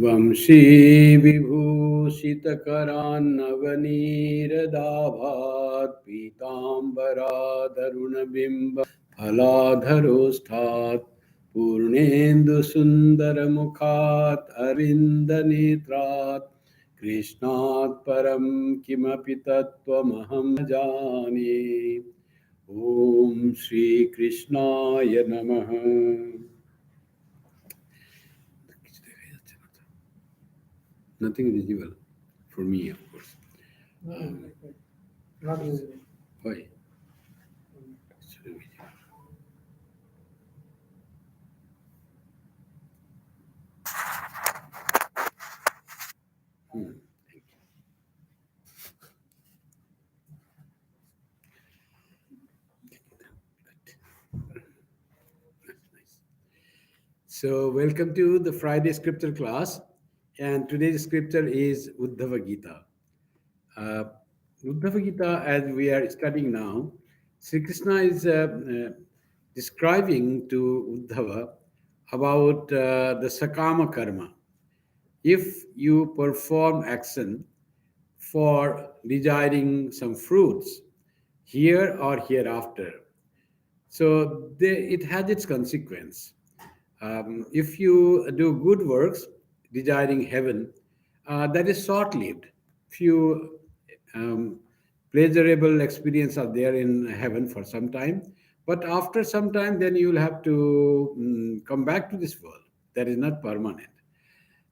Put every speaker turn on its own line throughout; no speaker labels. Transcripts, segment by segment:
वंशी विभूषितकरान्नवनीरदाभात् पीताम्बराधरुणबिम्ब फलाधरोष्ठात् पूर्णेन्दुसुन्दरमुखात् अरविन्दनेत्रात् कृष्णात् परं किमपि तत्त्वमहं न जाने। ॐ श्रीकृष्णाय नमः। Nothing visible for me, of course.
Not visible.
Why? It's visible. Thank you. That's nice. So, welcome to the Friday scripture class. And today's scripture is Uddhava Gita. Uh, Uddhava Gita, as we are studying now, Sri Krishna is describing to Uddhava about the Sakama karma. If you perform action for desiring some fruits here or hereafter, so it has its consequence. If you do good works desiring heaven, that is short lived. Few um, pleasurable experience are there in heaven for some time, but after some time, then you will have to come back to this world. That is not permanent.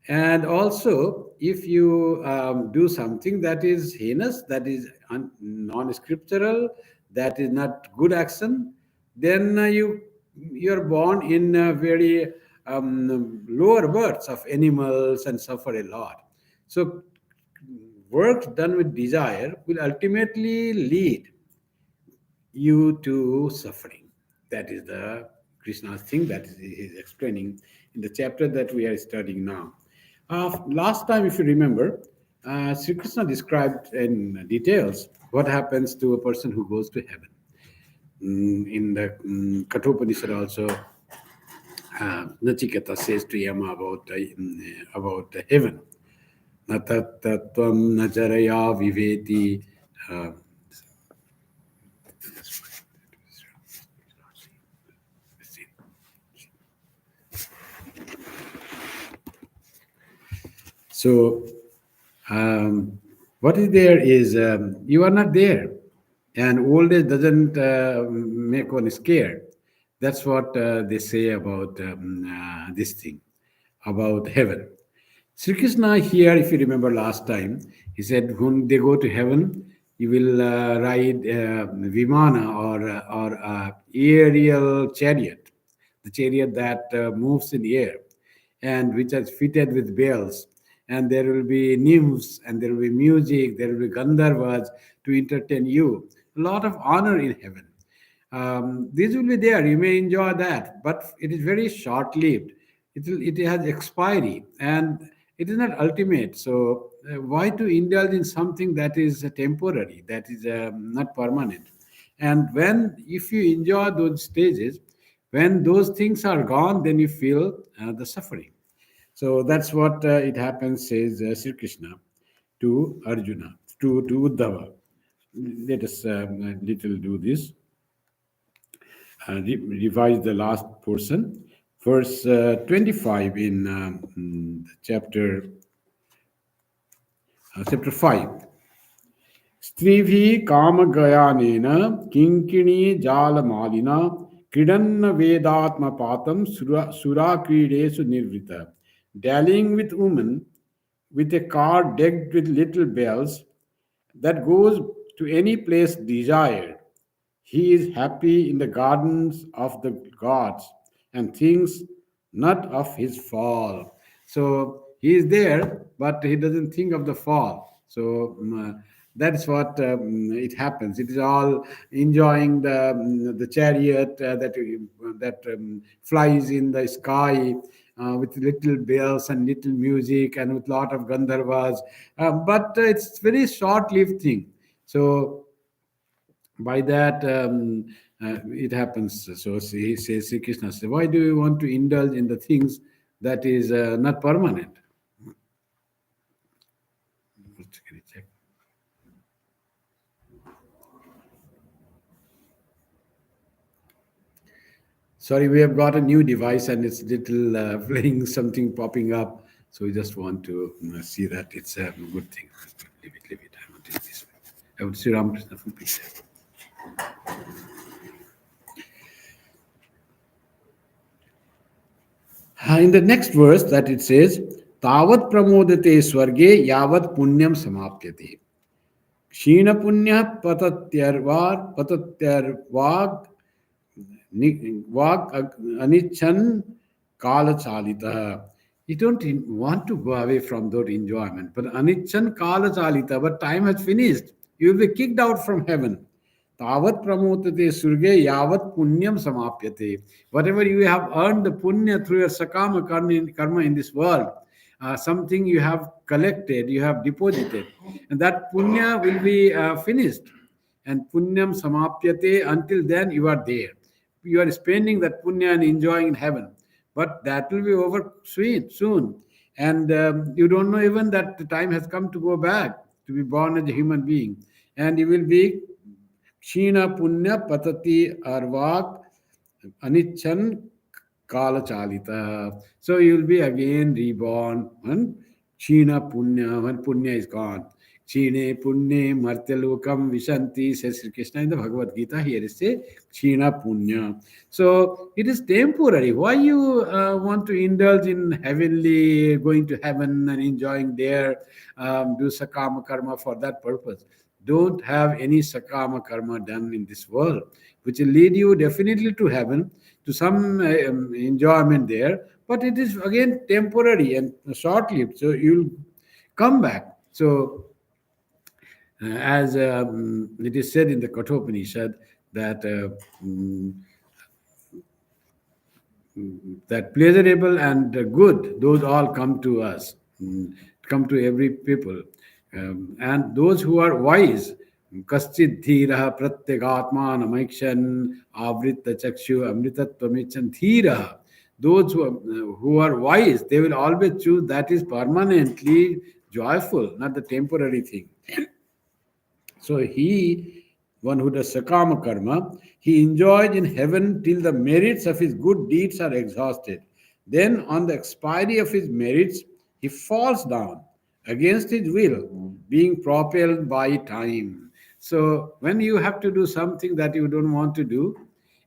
And also, if you do something that is heinous, that is non-scriptural, that is not good action, then you're born in very lower births of animals and suffer a lot. So, work done with desire will ultimately lead you to suffering. That is the Krishna's thing that he is explaining in the chapter that we are studying now. Last time, if you remember, Sri Krishna described in details what happens to a person who goes to heaven. In the Kathopanishad also, Nachiketa says to Yama about heaven. Na tat tattvam na jaraya viveti. Uh, So, what is there is you are not there, and old age doesn't make one scared. That's what they say about this thing, about heaven. Sri Krishna here, if you remember last time, he said when they go to heaven, you will ride vimana or aerial chariot, the chariot that moves in the air and which is fitted with bells. And there will be nymphs and there will be music, there will be gandharvas to entertain you. A lot of honor in heaven. These will be there. You may enjoy that, but it is very short-lived. It has expiry and it is not ultimate. So why to indulge in something that is temporary, that is not permanent? And when if you enjoy those stages, when those things are gone, then you feel the suffering. So that's what it happens, says Sri Krishna to Arjuna, to Uddhava. Let us little do this. Revise the last portion. Verse 25 in chapter 5. स्त्रीभिः कामगयानेन किङ्किणी जालमालिना क्रीडन्न वेदात्मपातं सुराक्रीडेषु निर्वृता. Dallying with women with a car decked with little bells that goes to any place desired. He is happy in the gardens of the gods and thinks not of his fall. So he is there, but he doesn't think of the fall. So that's what it happens. It is all enjoying the chariot that flies in the sky with little bells and little music and with lot of gandharvas. But it's very short-lived thing. So by that it happens. So he says, Sri Krishna says, why do you want to indulge in the things that is not permanent? Can you check? Sorry, we have got a new device and it's little playing something popping up. So we just want to see that it's a good thing. Leave it. I want it this way. I would say Ramakrishna full picture. In the next verse that it says, Tavat pramodate swarge yavat punyam samapyate. Kshina punya patatyarvag Vak anichan kala chalita. You don't want to go away from that enjoyment. But anichan kala chalita, but time has finished. You will be kicked out from heaven. Tavat pramotate surge yavat punyam samapyate. Whatever you have earned the punya through your sakama karma in this world, something you have collected, you have deposited, and that punya will be finished. And punyam samapyate, until then you are there. You are spending that punya and enjoying in heaven. But that will be over soon. And you don't know even that the time has come to go back, to be born as a human being. And you will be Kshina Punya Patati Arvak Anichan Kala Chalita. So you will be again reborn when Kshina Punya, when Punya is gone. Kshine Punye Martyalokam Vishanti, says Sri Krishna in the Bhagavad Gita. Here is say Kshina Punya. So it is temporary. Why you want to indulge in heavenly, going to heaven and enjoying there, do sakama karma for that purpose? Don't have any sakama karma done in this world, which will lead you definitely to heaven, to some enjoyment there, but it is again temporary and short-lived. So you'll come back. So as it is said in the Kathopanishad that that pleasurable and good, those all come to us, come to every people. And those who are wise, kaschid dhiraha pratyagatman amaikshan avritta chakshu amritatvamichan dhiraha. Those who are wise, they will always choose that is permanently joyful, not the temporary thing. So one who does sakama karma, he enjoys in heaven till the merits of his good deeds are exhausted. Then, on the expiry of his merits, he falls down against his will, being propelled by time. So, when you have to do something that you don't want to do,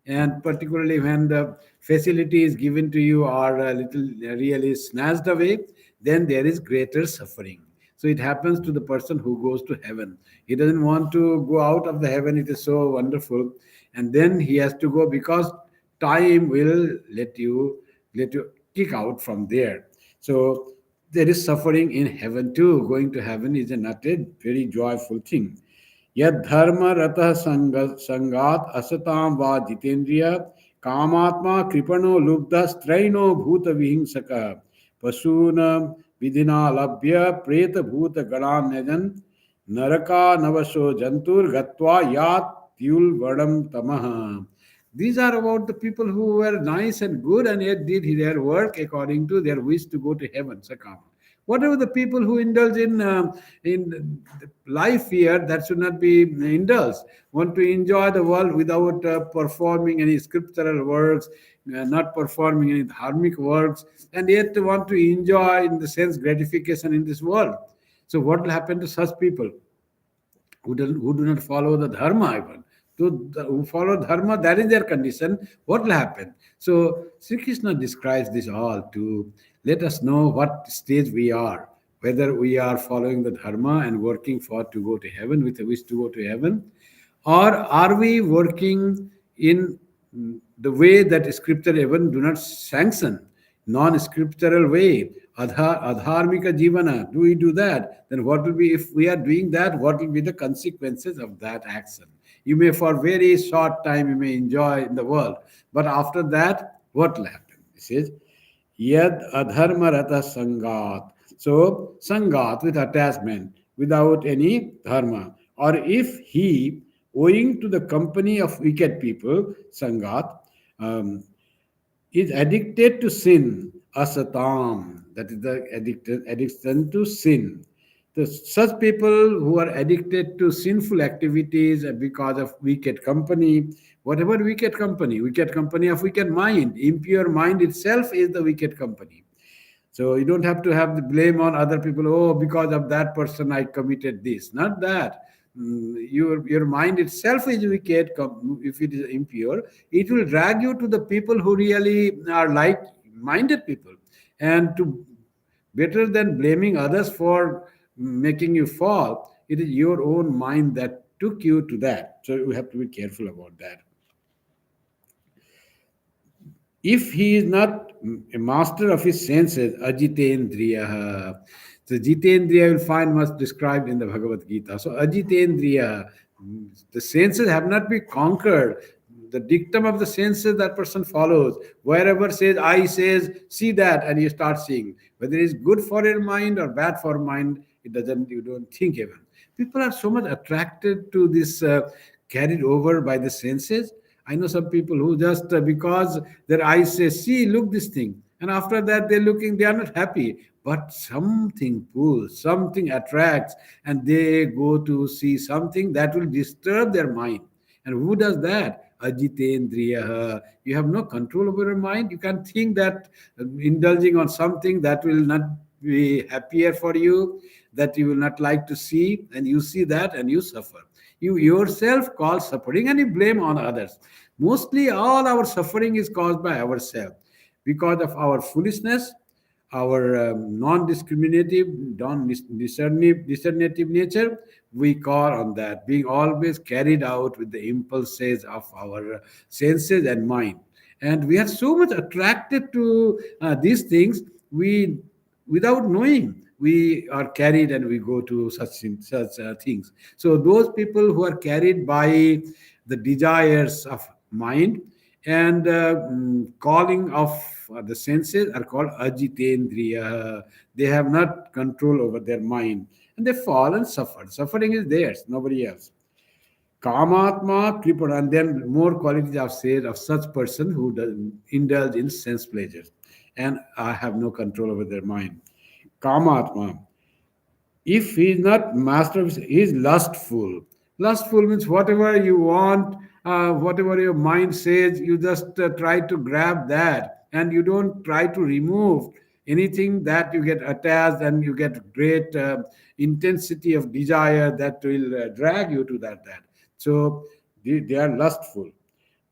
and particularly when the facility is given to you or a little really snatched away, then there is greater suffering. So it happens to the person who goes to heaven. He doesn't want to go out of the heaven. It is so wonderful, and then he has to go because time will let you kick out from there. So there is suffering in heaven too. Going to heaven is not a very joyful thing. Yad dharma ratah sangat asatam va jitendriya kamatma kripano lubda straino bhuta vihingsaka pasuna vidhina labhya preta bhuta galanyajan naraka navasho jantur gatva yat tyul vadam tamaha. These are about the people who were nice and good and yet did their work according to their wish to go to heaven, sakama. Whatever the people who indulge in life here, that should not be indulged. Want to enjoy the world without performing any scriptural works, not performing any dharmic works, and yet want to enjoy in the sense gratification in this world. So what will happen to such people who do not follow the dharma even? Who follow dharma, that is their condition. What will happen? So Sri Krishna describes this all to let us know what stage we are, whether we are following the dharma and working for to go to heaven with a wish to go to heaven, or are we working in the way that scripture even do not sanction, non-scriptural way, adharmika jivana? Do we do that? Then what will be, if we are doing that, what will be the consequences of that action? You may for very short time you may enjoy in the world, but after that, what will happen? It says, yad adharma rata sangat. So sangat, with attachment, without any dharma. Or if he, owing to the company of wicked people, sangat, um, is addicted to sin, asatam, that is the addiction to sin. So such people who are addicted to sinful activities because of wicked company, whatever wicked company of wicked mind, impure mind itself is the wicked company. So you don't have to have the blame on other people. Oh, because of that person, I committed this. Not that. Your mind itself is wicked. If it is impure, it will drag you to the people who really are like-minded people, and to better than blaming others for making you fall. It is your own mind that took you to that. So you have to be careful about that. If he is not a master of his senses, ajitendriya. So jitendriya will find much described in the Bhagavad Gita. So ajitendriya, the senses have not been conquered. The dictum of the senses that person follows. Wherever says I says, see that, and you start seeing. Whether it's good for your mind or bad for mind, it doesn't. You don't think even. People are so much attracted to this, carried over by the senses. I know some people who just because their eyes say, see, look this thing. And after that, they're looking, they are not happy. But something pulls, something attracts, and they go to see something that will disturb their mind. And who does that? Ajitendriya. You have no control over your mind. You can think that indulging on something that will not be happier for you, that you will not like to see, and you see that and you suffer. You yourself cause suffering and you blame on others. Mostly all our suffering is caused by ourselves because of our foolishness, our non-discriminative, non-discernative nature. We call on that, being always carried out with the impulses of our senses and mind. And we are so much attracted to these things, we, without knowing, we are carried and we go to such things. So those people who are carried by the desires of mind and calling of the senses are called ajitendriya. They have not control over their mind, and they fall and suffer. Suffering is theirs, nobody else. Kamatma Kripana, and then more qualities I've said of such person who does indulge in sense pleasures and have no control over their mind. Kamatma. If he is not master of, he is lustful. Lustful means whatever you want, whatever your mind says, you just try to grab that, and you don't try to remove anything that you get attached, and you get great intensity of desire that will drag you to that. So they are lustful.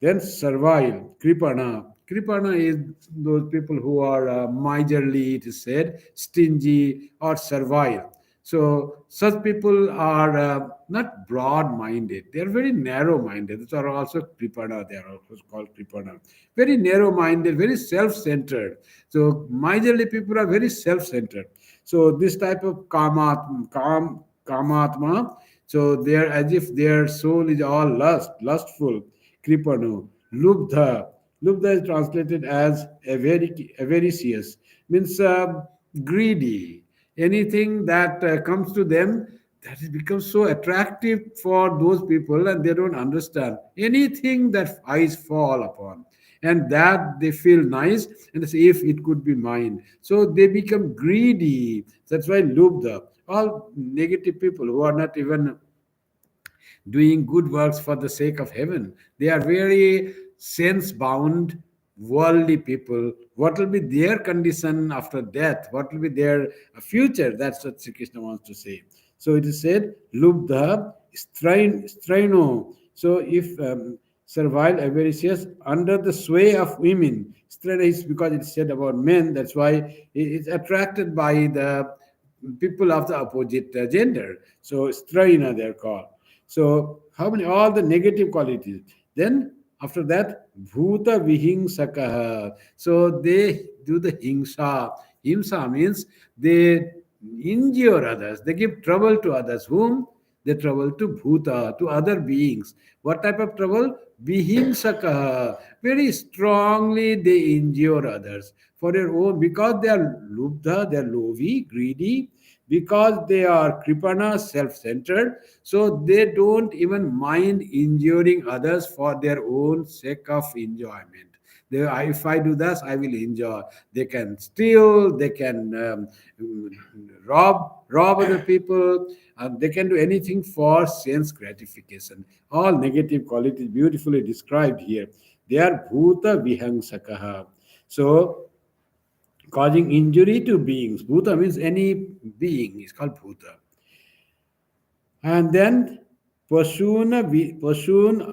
Then servile, kripana. Kripana is those people who are miserly, it is said, stingy or servile. So such people are not broad-minded. They are very narrow-minded. These are also kripana. They are also called kripana. Very narrow-minded, very self-centered. So miserly people are very self-centered. So this type of kamatma. So they are as if their soul is all lustful. Kripanu, Lubdha. Lubdha is translated as avaricious, means greedy. Anything that comes to them, that it becomes so attractive for those people, and they don't understand anything that eyes fall upon. And that they feel nice, and they say, if it could be mine. So they become greedy. That's why Lubdha. All negative people who are not even doing good works for the sake of heaven. They are very sense bound, worldly people. What will be their condition after death? What will be their future? That's what Sri Krishna wants to say. So it is said, Lubdha straino. So if servile, avaricious, under the sway of women, straina is because it's said about men, that's why it's attracted by the people of the opposite gender. So straina they're called. So how many all the negative qualities? Then after that, bhuta vihingsakaha. So they do the hingsa. Himsa means they injure others. They give trouble to others. Whom? They trouble to bhuta, to other beings. What type of trouble? Vihingsakaha. Very strongly they injure others for their own, because they are lubdha, they are lovi, greedy, because they are kripana, self-centered, so they don't even mind injuring others for their own sake of enjoyment. If I do this, I will enjoy. They can steal, they can mm, rob other people, and they can do anything for sense gratification. All negative qualities beautifully described here. They are bhuta vihangsakaha. So causing injury to beings. Bhuta means any being is called bhuta. And then Pasun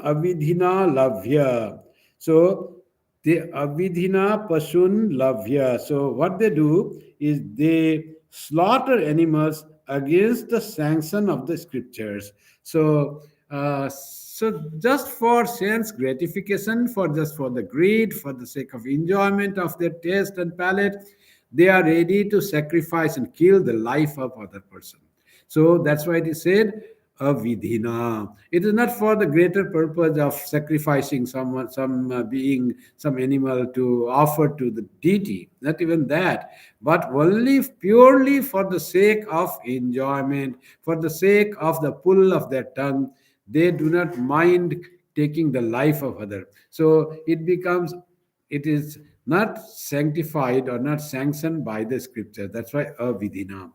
Avidhina Lavya. So the Avidhina Pasun Lavya. So what they do is they slaughter animals against the sanction of the scriptures. So just for sense gratification, for just for the greed, for the sake of enjoyment of their taste and palate, they are ready to sacrifice and kill the life of other person. So that's why it is said avidhina. It is not for the greater purpose of sacrificing someone, some being, some animal to offer to the deity. Not even that, but only purely for the sake of enjoyment, for the sake of the pull of their tongue. They do not mind taking the life of other. So it is not sanctified or not sanctioned by the scripture. That's why avidhina.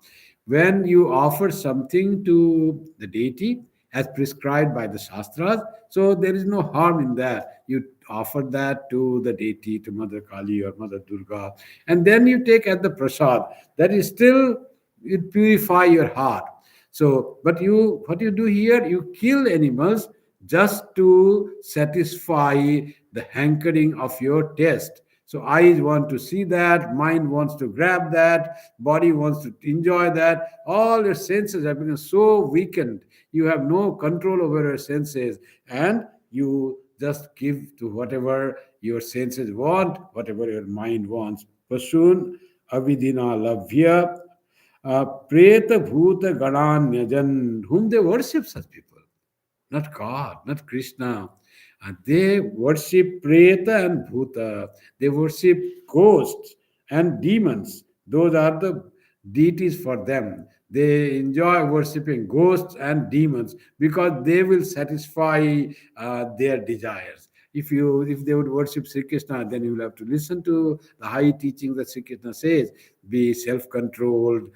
When you offer something to the deity as prescribed by the Shastras, so there is no harm in that. You offer that to the deity, to Mother Kali or Mother Durga, and then you take at the prasad. That is still, it purify your heart. So, but what you do here, you kill animals just to satisfy the hankering of your taste. So eyes want to see that, mind wants to grab that, body wants to enjoy that. All your senses have been so weakened. You have no control over your senses, and you just give to whatever your senses want, whatever your mind wants. Pasun avidina lavya preta bhuta gadanyajan, whom they worship such people, not God, not Krishna. They worship Preta and Bhuta. They worship ghosts and demons. Those are the deities for them. They enjoy worshipping ghosts and demons because they will satisfy their desires. If they would worship Sri Krishna, then you will have to listen to the high teaching that Sri Krishna says. Be self-controlled,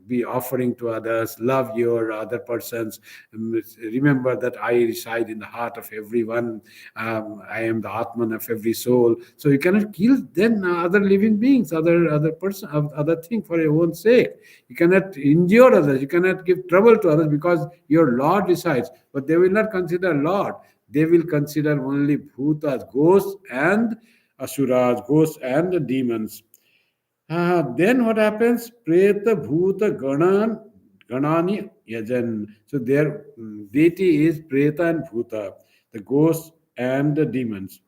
be offering to others, love your other persons. Remember that I reside in the heart of everyone. I am the Atman of every soul. So you cannot kill then other living beings, other person, other thing for your own sake. You cannot injure others. You cannot give trouble to others because your Lord resides. But they will not consider Lord. They will consider only bhutas, ghosts and asuras, ghosts and demons. Then what happens? Preta Bhuta Ganani Yajan. So their deity is Preta and Bhuta, the ghosts and the demons.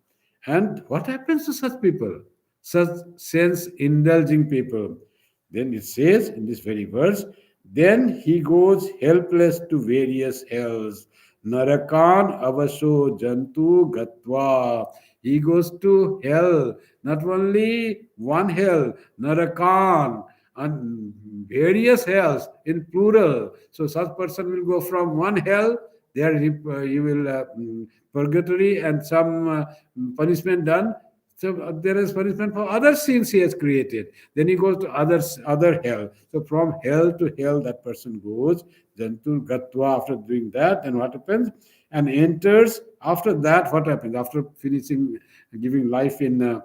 And what happens to such people? Such sense indulging people. Then it says in this very verse, then he goes helpless to various hells. Narakan avaso jantu gatva. He goes to hell, not only one hell, Narakan, and various hells in plural. So such person will go from one hell, there he will purgatory and some punishment done. So there is punishment for other sins he has created. Then he goes to other hell. So from hell to hell that person goes. Jantur Gatwa, after doing that, then what happens? And enters. After that, what happens? After finishing giving life in the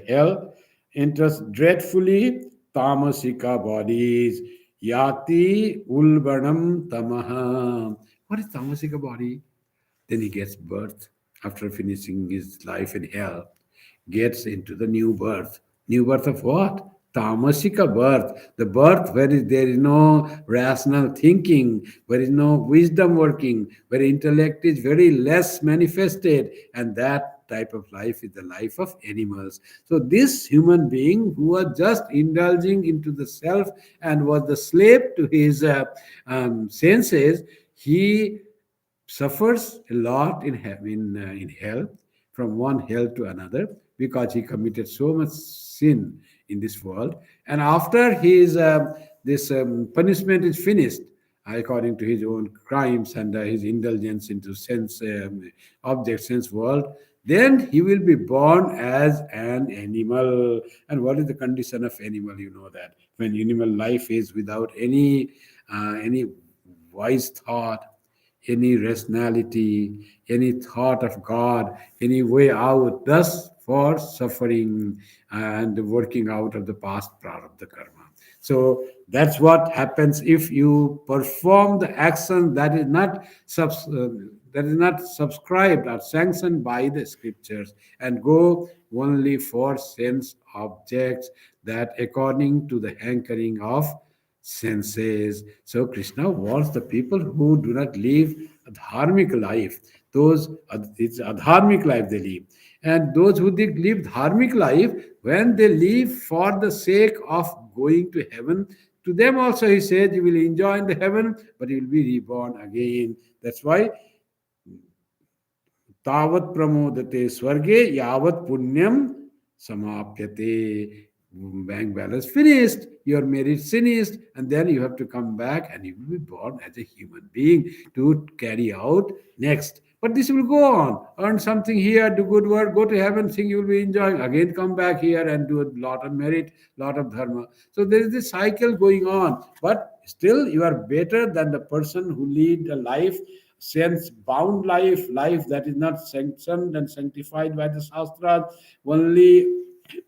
hell, enters dreadfully tamasika bodies. Yati ulbanam tamaha. What is tamasika body? Then he gets birth after finishing his life in hell, gets into the new birth. New birth of what? Tamasika birth. The birth where there is no rational thinking, where is no wisdom working, where intellect is very less manifested, and that type of life is the life of animals. So this human being who was just indulging into the self and was the slave to his senses, he suffers a lot in hell, from one hell to another, because he committed so much sin in this world. And after his this punishment is finished, according to his own crimes and his indulgence into sense object, sense world, then he will be born as an animal. And what is the condition of animal? You know that when animal life is without any wise thought, any rationality, any thought of God, any way out, thus for suffering and working out of the past prarabdha karma. So that's what happens if you perform the action that is not subscribed or sanctioned by the scriptures, and go only for sense objects that according to the hankering of senses. So Krishna wants the people who do not live a dharmic life. It's a dharmic life they live. And those who live dharmic life, when they live for the sake of going to heaven, to them also he said, you will enjoy in the heaven, but you will be reborn again. That's why तावत् प्रमोदते स्वर्गे यावत् punyam samapyate. Bank balance finished, your merit finished, and then you have to come back and you will be born as a human being to carry out next. But this will go on. Earn something here, do good work, go to heaven, think you will be enjoying. Again, come back here and do a lot of merit, lot of dharma. So there is this cycle going on. But still, you are better than the person who lead a life, sense bound life that is not sanctioned and sanctified by the Shastras, only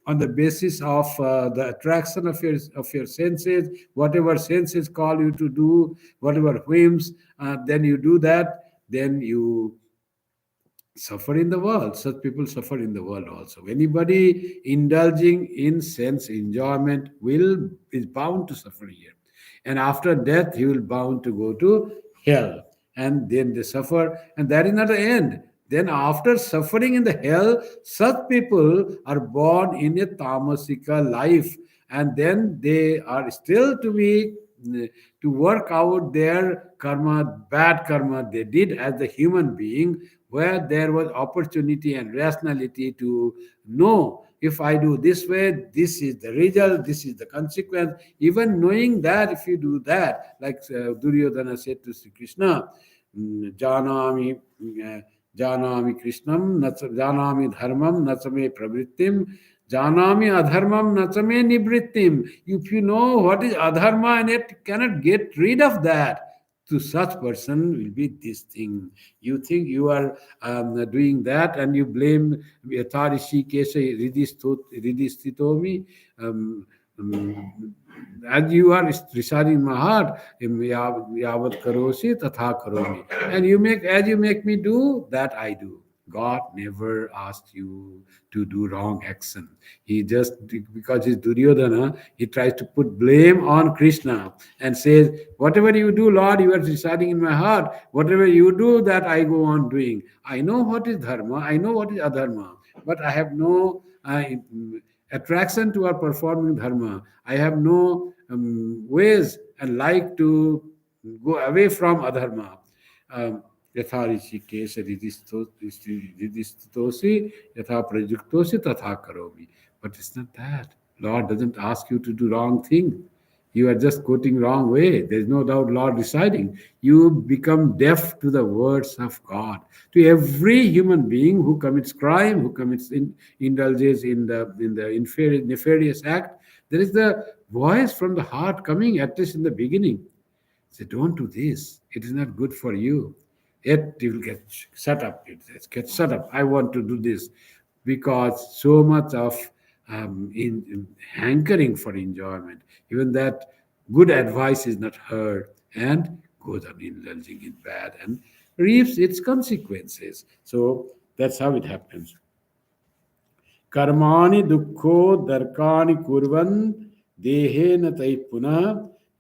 on the basis of the attraction of your senses, whatever senses call you to do, whatever whims, then you do that, then you suffer in the world. Such people suffer in the world also. Anybody indulging in sense enjoyment will is bound to suffer here, and after death he will bound to go to hell, and then they suffer, and that is not the end. Then after suffering in the hell, such people are born in a tamasika life, and then they are still to work out their karma, bad karma they did as the human being, where there was opportunity and rationality to know, if I do this way, this is the result, this is the consequence. Even knowing that, if you do that, like Duryodhana said to Sri Krishna, janami janami krishnam janami dharmam nachame pravrittim janami adharmam nachame nibrittim. If you know what is adharma and it cannot get rid of that, to such person will be this thing. You think you are doing that, and you blame Yatarishi Kesha Ridistitomi, um, um, and you are residing in my heart, yavat karosi tatha karomi. And you make, as you make me do, that I do. God never asked you to do wrong action. He just, because he's Duryodhana, he tries to put blame on Krishna and says, whatever you do, Lord, you are residing in my heart. Whatever you do, that I go on doing. I know what is dharma, I know what is adharma, but I have no attraction to our performing dharma. I have no ways and like to go away from adharma. Um, यथा ऋषिकेश रिदिस्तोषि यथा प्रयुक्तोषि तथा करोमि. But it's not that. Lord doesn't ask you to do wrong thing. You are just quoting wrong way. There's no doubt Lord deciding. You become deaf to the words of God. To every human being who commits crime, who indulges in the nefarious act, there is the voice from the heart coming, at least in the beginning. Say, don't do this. It is not good for you. Yet you will get shut up. It says, get shut up. I want to do this, because so much of in hankering for enjoyment, even that good advice is not heard, and goes on indulging in bad and reaps its consequences. So that's how it happens. कर्माणि दुःखो दर्काणि कुर्वन् देहेन तै पुनः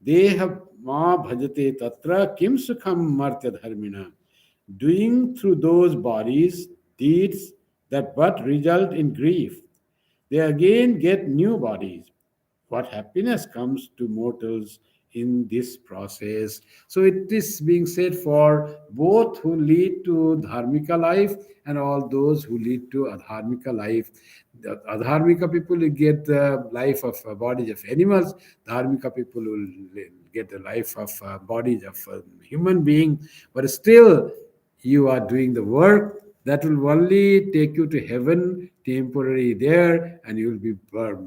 देह मा भजते तत्र किम सुखम मर्त्य धर्मिणा. Doing through those bodies deeds that but result in grief, they again get new bodies. What happiness comes to mortals in this process? So it is being said for both who lead to dharmika life and all those who lead to adharmika life. The adharmika people will get the life of bodies of animals. Dharmika people will get the life of bodies of human being. But still, you are doing the work That will only take you to heaven temporary there, and you will be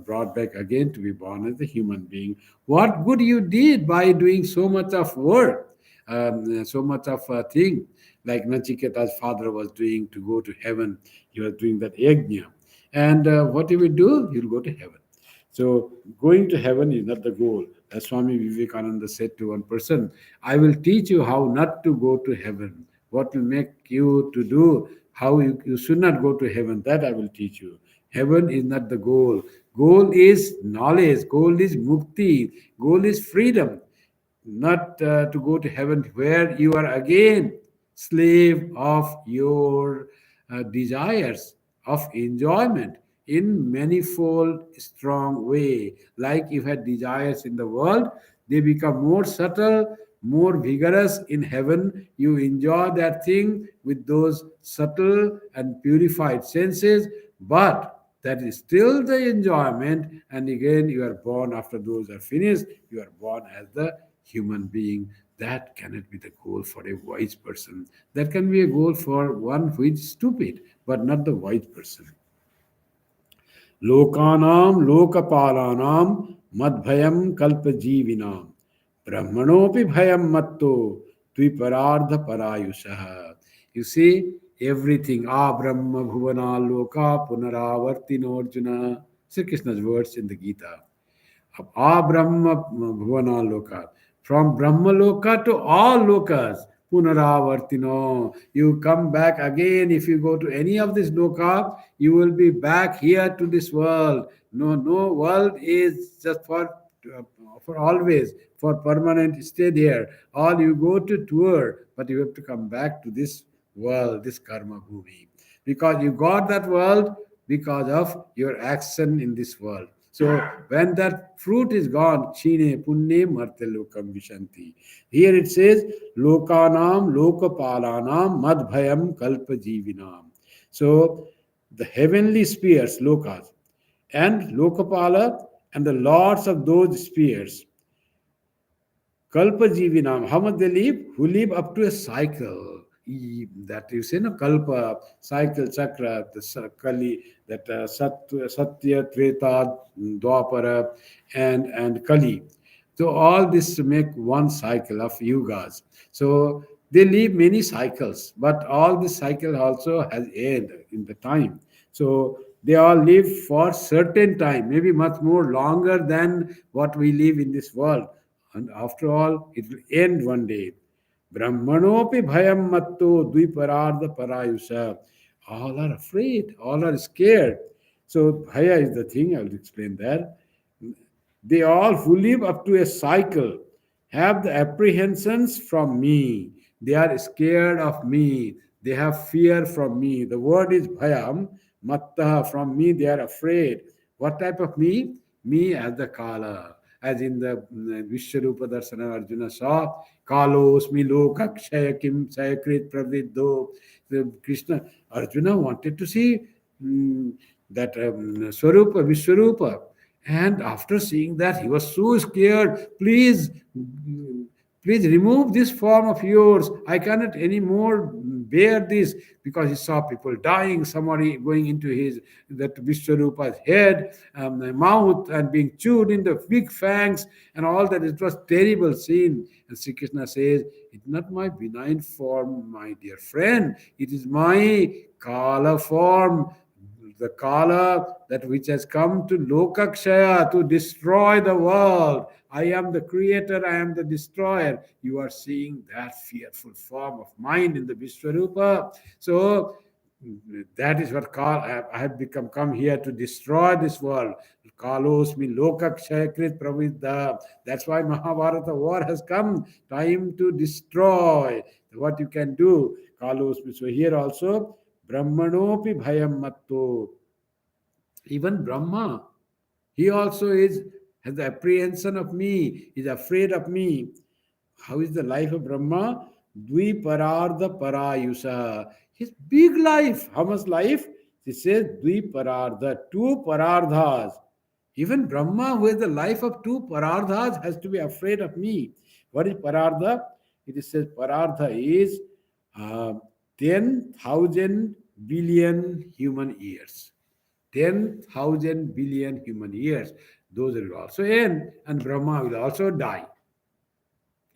brought back again to be born as a human being. What good you did by doing so much of work, so much of a thing, like Nachiketa's father was doing to go to heaven. He was doing that yajna. And what he will do, he'll go to heaven. So going to heaven is not the goal. As Swami Vivekananda said to one person, I will teach you how not to go to heaven. What will make you to do, how you should not go to heaven, that I will teach you. Heaven is not the goal. Goal is knowledge. Goal is mukti. Goal is freedom, not to go to heaven where you are again slave of your desires of enjoyment in manifold strong way. Like you had desires in the world, they become more subtle, more vigorous in heaven. You enjoy that thing with those subtle and purified senses, but that is still the enjoyment. And again, you are born after those are finished, you are born as the human being. That cannot be the goal for a wise person. That can be a goal for one who is stupid, but not the wise person. लोकानां लोकपालानां मद्भयं कल्पजीविनां ब्रह्मणोपि भयं मत्तो द्विपरार्ध परायुषः. You see, everything. Ah Brahma Bhuvana Loka Punaravartino Arjuna. Sri Krishna's words in the Gita. A Brahma Bhuvana Loka. From Brahma Loka to all Lokas. Punaravartino. You come back again. If you go to any of this Loka, you will be back here to this world. No, no world is just for always, for permanent stay there. All you go to tour, but you have to come back to this world, this karma bhumi. Because you got that world because of your action in this world. So when that fruit is gone, chine punne marte lokam vishanti. Here it says, lokanam lokapalanam madbhayam kalpajivinam. So the heavenly spheres, lokas, and lokapala, and the lords of those spheres, kalpajivinam, how much they live? Who live up to a cycle. That you say, no, kalpa, cycle, chakra, the kali, that satya, treta, dwapara, and kali. So all this make one cycle of yugas. So they live many cycles, but all this cycle also has end in the time. So they all live for certain time, maybe much more longer than what we live in this world. And after all, it will end one day. Brahmanopi bhayam matto dviparardha parayusha. All are afraid, all are scared. So bhaya is the thing, I will explain that. They all who live up to a cycle have the apprehensions from me. They are scared of me. They have fear from me. The word is bhayam, matta, from me they are afraid. What type of me? Me as the Kala. As in the Vishwarupa Darsana Arjuna saw, Kalosmi Lokakshaya Kim Sayakrit Praviddo. Krishna, Arjuna wanted to see that Swarupa, Vishwarupa. And after seeing that, he was so scared. Please remove this form of yours. I cannot anymore bear this, because he saw people dying, somebody going into his that Vishwarupa's head, mouth, and being chewed in the big fangs and all that. It was terrible scene. And Sri Krishna says, it's not my benign form, my dear friend. It is my Kala form, the Kala that which has come to Lokakshaya, to destroy the world. I am the creator, I am the destroyer. You are seeing that fearful form of mind in the Vishwarupa. So that is what I have become come here to destroy this world. Kalosmi Lokakshaya Krit Pravidha. That's why Mahabharata war has come. Time to destroy. What you can do. Kalosmi. So here also, Brahmanopi bhayam matto. Even Brahma, he also has the apprehension of me, is afraid of me. How is the life of Brahma? Dviparardha parayusa. His big life. How much life? He says Dviparardha, two parardhas. Even Brahma, who has the life of two parardhas, has to be afraid of me. What is parardha? It says parardha is 10,000 billion human years. 10,000 billion human years. Those will also end, and Brahma will also die.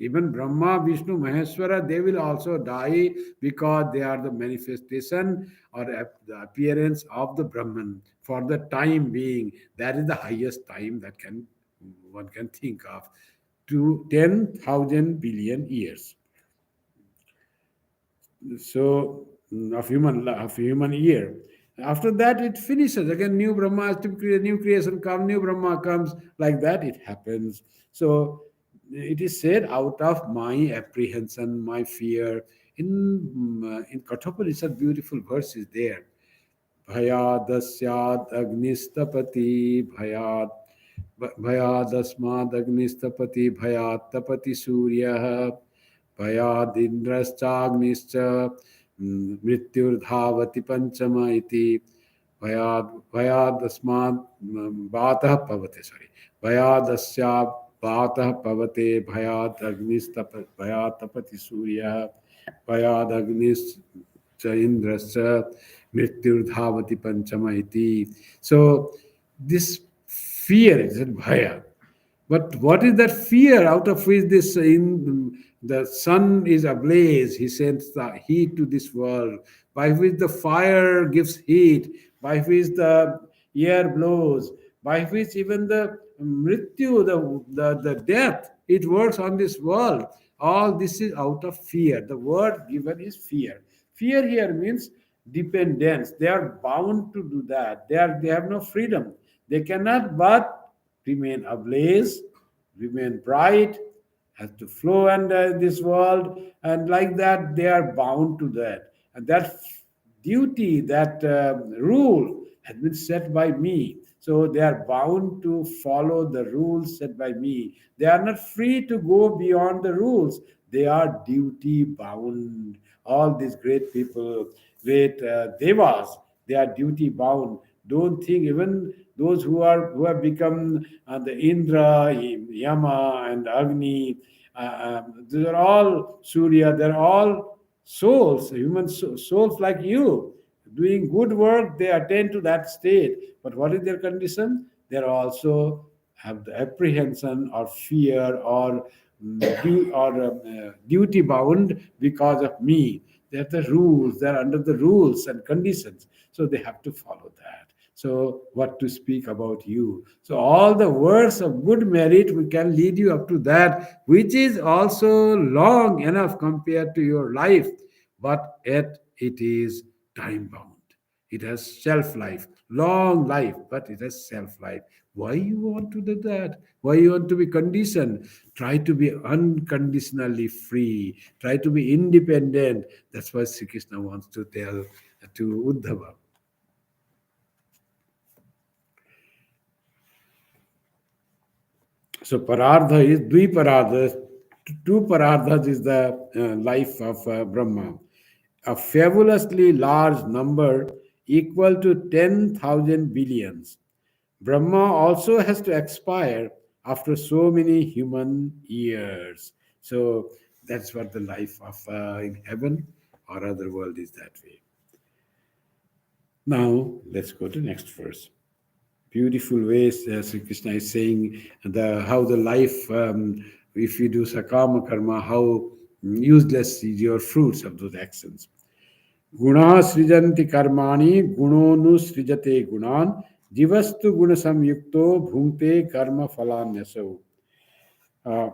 Even Brahma, Vishnu, Maheshwara, they will also die because they are the manifestation or the appearance of the Brahman for the time being. That is the highest time that can one can think of. To 10,000 billion years. So of human year. After that, it finishes again. New Brahma has to create, new creation comes, new Brahma comes. Like that, it happens. So it is said, out of my apprehension, my fear. In Kathopanishad, beautiful verse is there. Bhayadasyad agnistapati bhayat भयादस्माद् अग्निस्तपति भयात् तपति सूर्यः भयादिन्द्रश्चाग्निश्च मृत्युर्धावति पञ्चम इति भयादस्माद् वातः पवते भयादस्यात् वातः पवते भयात् अग्निस्तप भयात् तपति सूर्यः भयादग्निश्च इन्द्रश्च मृत्युर्धावति पञ्चम इति. So this fear is bhaya. But what is that fear out of which this in the sun is ablaze? He sends the heat to this world, by which the fire gives heat, by which the air blows, by which even the mrityu, the death, it works on this world. All this is out of fear. The word given is fear. Fear here means dependence. They are bound to do that. They have no freedom. They cannot but remain ablaze, remain bright, has to flow under this world, and like that they are bound to that. And that duty, that rule has been set by me. So they are bound to follow the rules set by me. They are not free to go beyond the rules. They are duty bound. All these great people, great devas, they are duty bound. Don't think even those who have become the Indra, Yama, and Agni. These are all Surya. They're all souls, human souls like you, doing good work. They attain to that state. But what is their condition? They also have the apprehension or fear or duty bound because of me. They have the rules. They're under the rules and conditions, so they have to follow that. So what to speak about you? So all the words of good merit we can lead you up to that, which is also long enough compared to your life, but yet it is time bound. It has shelf life, long life, but it has shelf life. Why you want to do that? Why you want to be conditioned? Try to be unconditionally free. Try to be independent. That's what Sri Krishna wants to tell to Uddhava. So parardha is dviparardha. Two parardhas is the life of Brahma. A fabulously large number equal to 10,000 billions. Brahma also has to expire after so many human years. So that's what the life of in heaven or other world is that way. Now let's go to next verse. Beautiful ways Sri Krishna is saying the how the life if you do sakama karma, how useless is your fruits of those actions. Guna srijanti karmani gunonu srijate gunan jivastu guna samyukto bhungte karma phalanyasau. Uh,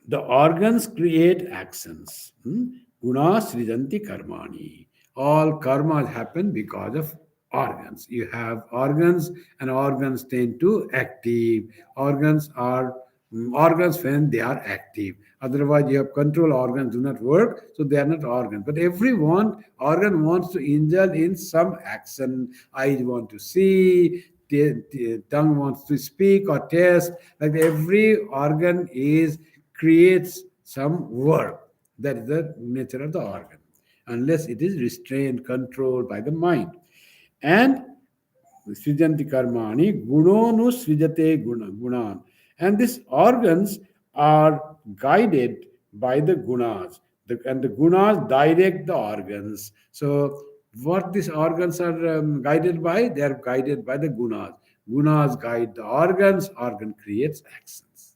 the organs create actions. Guna srijanti karmani. All karmas happen because of organs. You have organs, and organs tend to active. Organs are organs when they are active. Otherwise, you have control organs do not work, so they are not organs. But every organ wants to indulge in some action. Eyes want to see, tongue wants to speak or taste. Like every organ is creates some work. That is the nature of the organ, unless it is restrained, controlled by the mind. And srijanti karmani gunonu srijate gunan. And these organs are guided by the gunas. And the gunas direct the organs. So, what these organs are guided by? They are guided by the gunas. Gunas guide the organs, organ creates actions.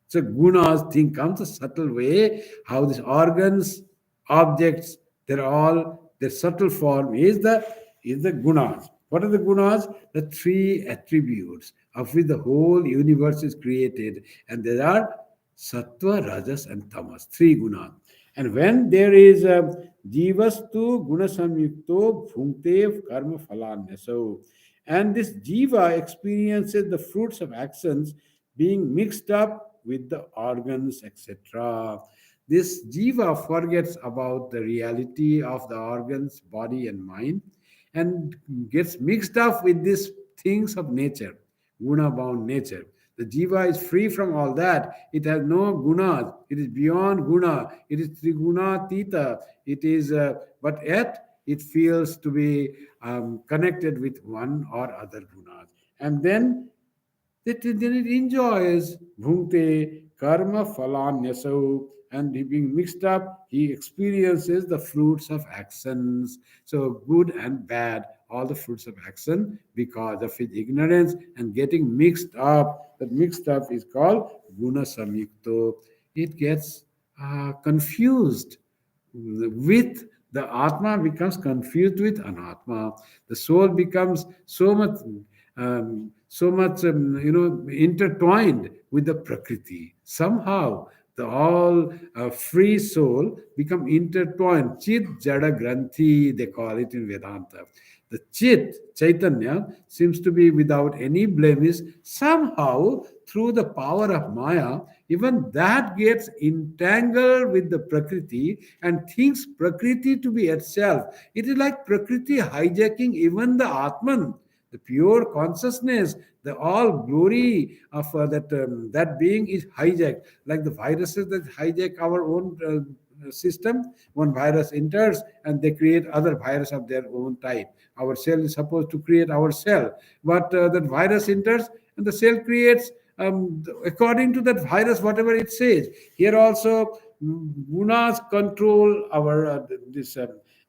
So gunas think comes a subtle way how these organs, objects, they're all their subtle form is the gunas. What are the gunas? The three attributes of which the whole universe is created, and there are sattva, rajas, and tamas. Three gunas. And when there is jivastu gunasamyukto bhunte karma phalanya. And this jiva experiences the fruits of actions being mixed up with the organs, etc. This jiva forgets about the reality of the organs, body, and mind, and gets mixed up with these things of nature, guna bound nature. The jiva is free from all that. It has no gunas. It is beyond guna. It is triguna tita. It is, but yet it feels to be connected with one or other gunas. And then it enjoys bhunte karma phalanyasau, and he being mixed up, he experiences the fruits of actions. So good and bad, all the fruits of action because of his ignorance and getting mixed up. That mixed up is called guna samyukto. It gets confused with the atma becomes confused with anatma. The soul becomes so much intertwined with the prakriti. Somehow the all free soul become intertwined. Chit jada granthi, they call it in Vedanta. The chit chaitanya seems to be without any blemish. Somehow through the power of maya, even that gets entangled with the prakriti and thinks prakriti to be itself. It is like prakriti hijacking even the atman, the pure consciousness. The all glory of that being is hijacked, like the viruses that hijack our own system. One virus enters and they create other virus of their own type. Our cell is supposed to create our cell, but that virus enters and the cell creates according to that virus whatever it says. Here also gunas control our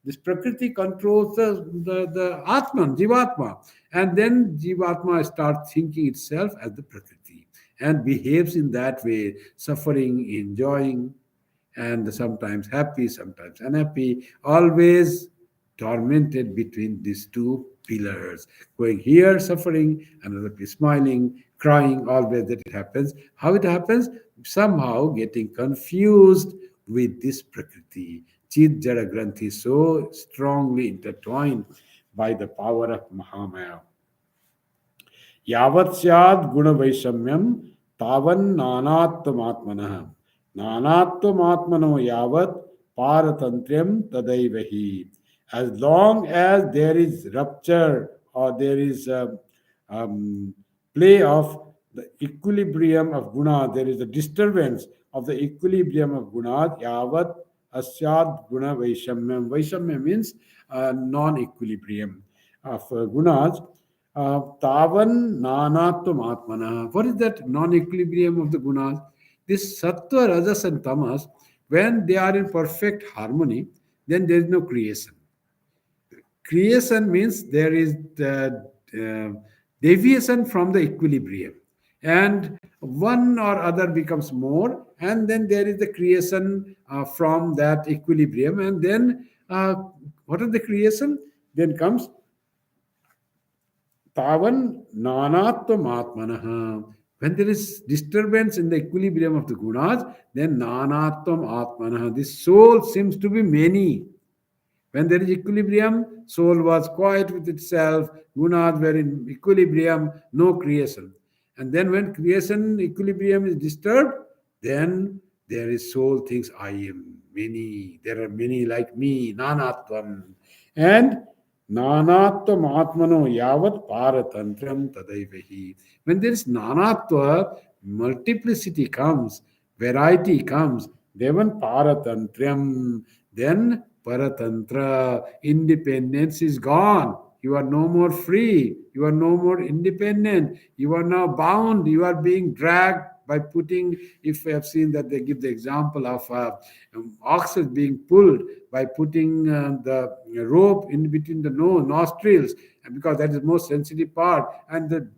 this prakriti controls the atman, jivatma, and then jivatma starts thinking itself as the prakriti and behaves in that way, suffering, enjoying, and sometimes happy, sometimes unhappy, always tormented between these two pillars. Going here, suffering, another place smiling, crying, always that it happens. How it happens? Somehow getting confused with this Prakriti. Chit Jada Granthi, so strongly intertwined by the power of Mahamaya. यावत् स्यात् गुणवैषम्यं तावन् नानात्मात्मनः नानात्मात्मनो यावत् पारतन्त्र्यं तदैव हि. As long as there is rupture or there is play of the equilibrium of guna, there is a disturbance of the equilibrium of gunas, yavat asyad guna vaishamyam. Vaishamya means non-equilibrium of gunas. Tavan nanatvam atmana. What is that non-equilibrium of the gunas? This sattva, rajas, and tamas, when they are in perfect harmony, then there is no creation. Creation means there is the deviation from the equilibrium, and one or other becomes more, and then there is the creation from that equilibrium, and then what is the creation? Then comes tavan nanatvam atmanah. When there is disturbance in the equilibrium of the gunas, then nanatvam atmanah. This soul seems to be many. When there is equilibrium, soul was quiet with itself, gunas were in equilibrium, no creation. And then when creation equilibrium is disturbed, then there is soul thinks, I am many, there are many like me, nanatvam. And nanatvam atmano yavat paratantram tadaivahi. When there is nanatva, multiplicity comes, variety comes, then paratantram, then paratantra, independence is gone. You are no more free. You are no more independent. You are now bound. You are being dragged by putting, if we have seen that they give the example of oxen being pulled by putting the rope in between the nose, nostrils, and because that is the most sensitive part, and the